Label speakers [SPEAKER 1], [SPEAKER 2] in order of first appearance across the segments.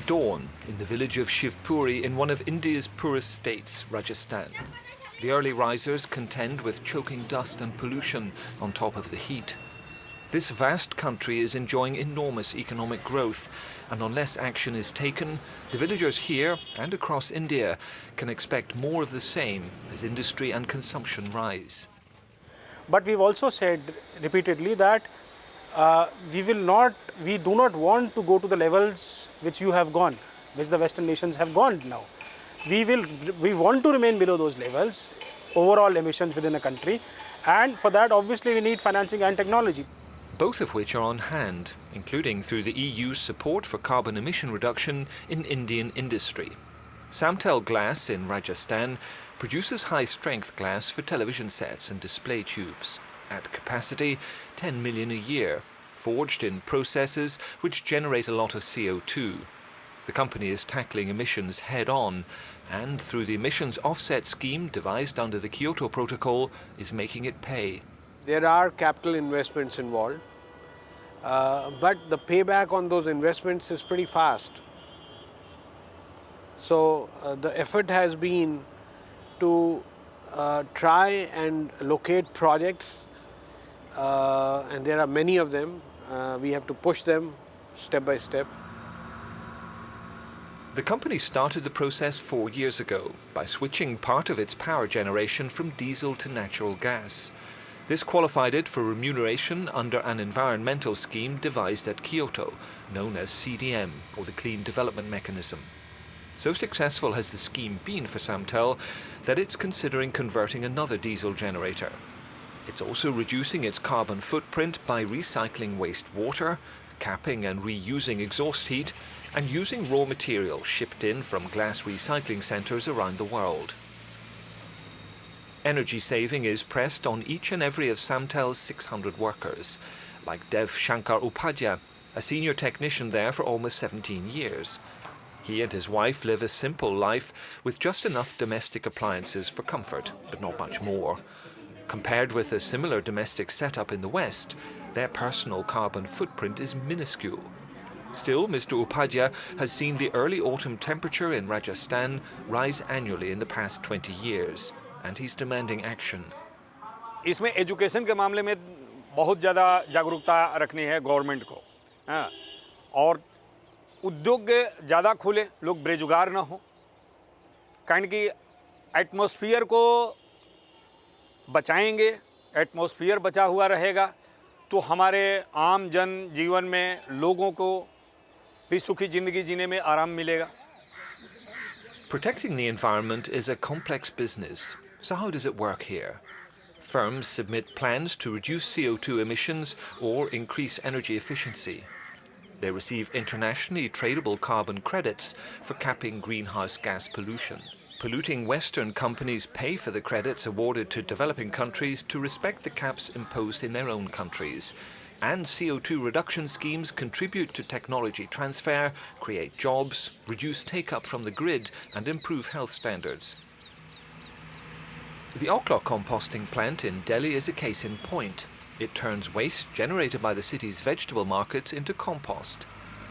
[SPEAKER 1] dawn in the village of Shivpuri in one of India's poorest states, Rajasthan. The early risers contend with choking dust and pollution on top of the heat. This vast country is enjoying enormous economic growth, and unless action is taken, the villagers here and across India can expect more of the same as industry and consumption rise.
[SPEAKER 2] But we've also said repeatedly that we do not want to go to the levels which you have gone, which the Western nations have gone now. We want to remain below those levels, overall emissions within a country, and for that obviously we need financing and technology.
[SPEAKER 1] Both of which are on hand, including through the EU's support for carbon emission reduction in Indian industry. Samtel Glass in Rajasthan produces high-strength glass for television sets and display tubes. At capacity, 10 million a year, forged in processes which generate a lot of CO2. The company is tackling emissions head-on, and through the emissions offset scheme devised under the Kyoto Protocol, is making it pay.
[SPEAKER 3] There are capital investments involved, but the payback on those investments is pretty fast. So the effort has been to try and locate projects, and there are many of them. We have to push them step by step.
[SPEAKER 1] The company started the process 4 years ago by switching part of its power generation from diesel to natural gas. This qualified it for remuneration under an environmental scheme devised at Kyoto, known as CDM, or the Clean Development Mechanism. So successful has the scheme been for Samtel that it's considering converting another diesel generator. It's also reducing its carbon footprint by recycling wastewater, capping and reusing exhaust heat, and using raw material shipped in from glass recycling centres around the world. Energy saving is pressed on each and every of Samtel's 600 workers, like Dev Shankar Upadhyay, a senior technician there for almost 17 years. He and his wife live a simple life with just enough domestic appliances for comfort, but not much more. Compared with a similar domestic setup in the West, their personal carbon footprint is minuscule. Still, Mr. Upadhyay has seen the early autumn temperature in Rajasthan rise annually in the past 20 years, and he's demanding action.
[SPEAKER 4] इसमें education के मामले में बहुत ज़्यादा जागरूकता रखनी है government को, और उद्योग ज़्यादा खुले, लोग बेरोजगार ना हो, कारण कि एटमॉस्फेयर को बचाएंगे, एटमॉस्फेयर बचा हुआ रहेगा तो हमारे आम जन जीवन में लोगों को भी सुखी ज़िंदगी जीने में आराम मिलेगा.
[SPEAKER 1] Protecting the environment is a complex business. So how does it work here? Firms submit plans to reduce CO2 emissions or increase energy efficiency. They receive internationally tradable carbon credits for capping greenhouse gas pollution. Polluting Western companies pay for the credits awarded to developing countries to respect the caps imposed in their own countries. And CO2 reduction schemes contribute to technology transfer, create jobs, reduce take-up from the grid and improve health standards. The Okhla composting plant in Delhi is a case in point. It turns waste generated by the city's vegetable markets into compost.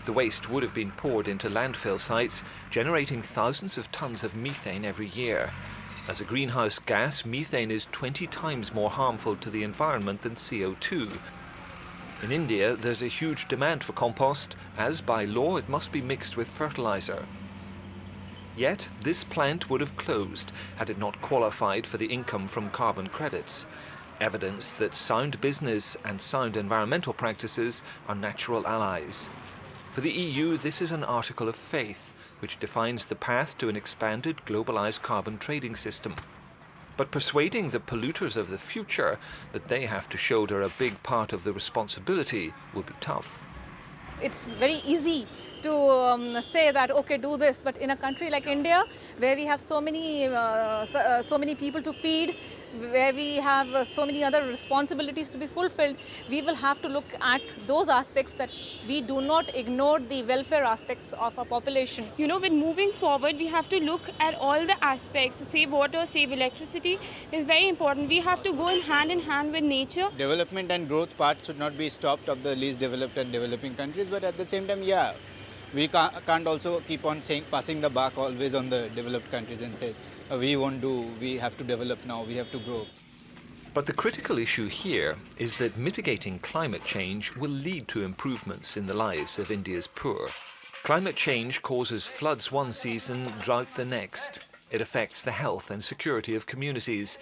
[SPEAKER 1] The waste would have been poured into landfill sites, generating thousands of tons of methane every year. As a greenhouse gas, methane is 20 times more harmful to the environment than CO2. In India, there's a huge demand for compost, as by law it must be mixed with fertilizer. Yet, this plant would have closed had it not qualified for the income from carbon credits. Evidence that sound business and sound environmental practices are natural allies. For the EU, this is an article of faith, which defines the path to an expanded globalized carbon trading system. But persuading the polluters of the future that they have to shoulder a big part of the responsibility will be tough.
[SPEAKER 5] It's very easy to say that, okay, do this, but in a country like India, where we have so many people to feed, where we have so many other responsibilities to be fulfilled, we will have to look at those aspects that we do not ignore the welfare aspects of our population.
[SPEAKER 6] You know, when moving forward, we have to look at all the aspects. Save water, save electricity is very important. We have to go in hand with nature.
[SPEAKER 7] Development and growth part should not be stopped of the least developed and developing countries, but at the same time, yeah, We can't also keep on passing the buck always on the developed countries and say, we won't do, we have to develop now, we have to grow.
[SPEAKER 1] But the critical issue here is that mitigating climate change will lead to improvements in the lives of India's poor. Climate change causes floods one season, drought the next. It affects the health and security of communities,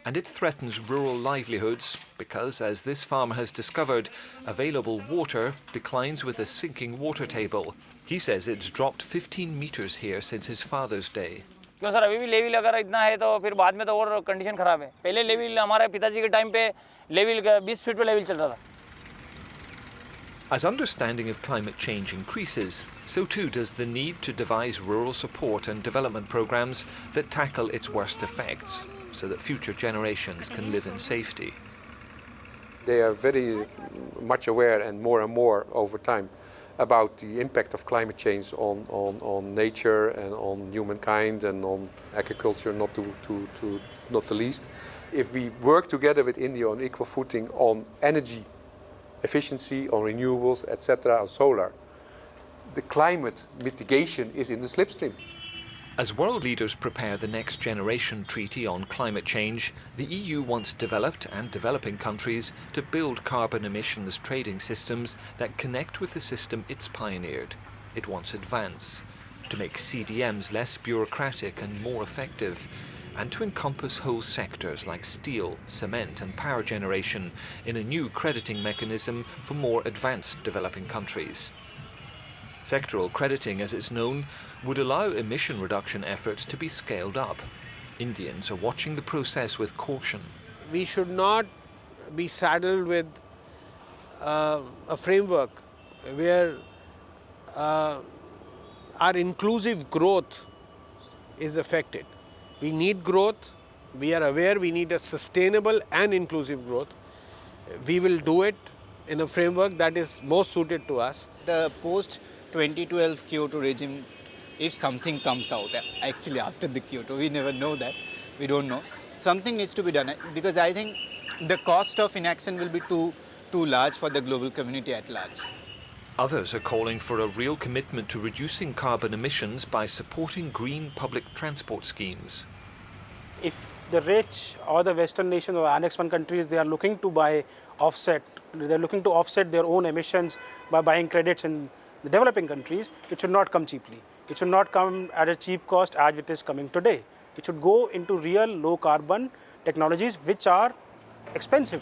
[SPEAKER 1] and it threatens rural livelihoods because, as this farmer has discovered, available water declines with a sinking water table. He says it's dropped 15 meters here since his father's day.
[SPEAKER 8] क्यों sir अभी भी level अगर इतना है तो फिर बाद में तो और कंडीशन खराब है पहले लेवल हमारे पिताजी के टाइम पे लेवल 20 फीट पे लेवल चल रहा था
[SPEAKER 1] As understanding of climate change increases, so too does the need to devise rural support and development programs that tackle its worst effects, so that future generations can live in safety.
[SPEAKER 9] They are very much aware and more over time about the impact of climate change on nature and on humankind and on agriculture, not the least. If we work together with India on equal footing on energy efficiency, on renewables, etc., on solar, the climate mitigation is in the slipstream.
[SPEAKER 1] As world leaders prepare the next generation treaty on climate change, the EU wants developed and developing countries to build carbon emissions trading systems that connect with the system it's pioneered. It wants advance, to make CDMs less bureaucratic and more effective, and to encompass whole sectors like steel, cement and power generation in a new crediting mechanism for more advanced developing countries. Sectoral crediting, as it's known, would allow emission reduction efforts to be scaled up. Indians are watching the process with caution.
[SPEAKER 3] We should not be saddled with a framework where our inclusive growth is affected. We need growth. We are aware we need a sustainable and inclusive growth. We will do it in a framework that is most suited to us.
[SPEAKER 7] The post-2012 Kyoto regime, if something comes out, actually after the Kyoto, we never know that, we don't know. Something needs to be done because I think the cost of inaction will be too large for the global community at large.
[SPEAKER 1] Others are calling for a real commitment to reducing carbon emissions by supporting green public transport schemes.
[SPEAKER 2] If the rich or the Western nations or Annex I countries, they are looking to offset their own emissions by buying credits in the developing countries, it should not come cheaply. It should not come at a cheap cost as it is coming today. It should go into real low carbon technologies which are expensive.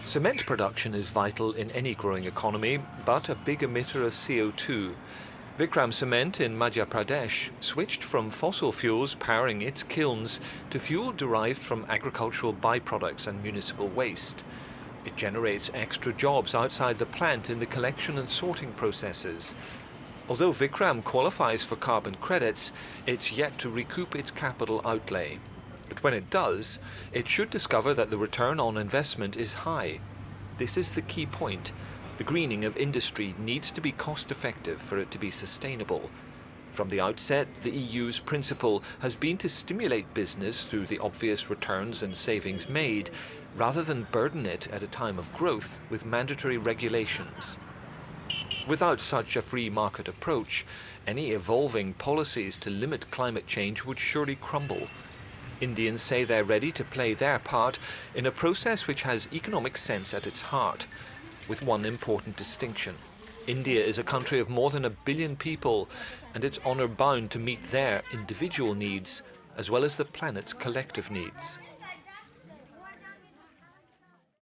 [SPEAKER 1] Cement production is vital in any growing economy, but a big emitter of CO2. Vikram Cement in Madhya Pradesh switched from fossil fuels powering its kilns to fuel derived from agricultural byproducts and municipal waste. It generates extra jobs outside the plant in the collection and sorting processes. Although Vikram qualifies for carbon credits, it's yet to recoup its capital outlay. But when it does, it should discover that the return on investment is high. This is the key point. The greening of industry needs to be cost-effective for it to be sustainable. From the outset, the EU's principle has been to stimulate business through the obvious returns and savings made, rather than burden it at a time of growth with mandatory regulations. Without such a free market approach, any evolving policies to limit climate change would surely crumble. Indians say they're ready to play their part in a process which has economic sense at its heart, with one important distinction. India is a country of more than 1 billion people, and it's honor-bound to meet their individual needs as well as the planet's collective needs.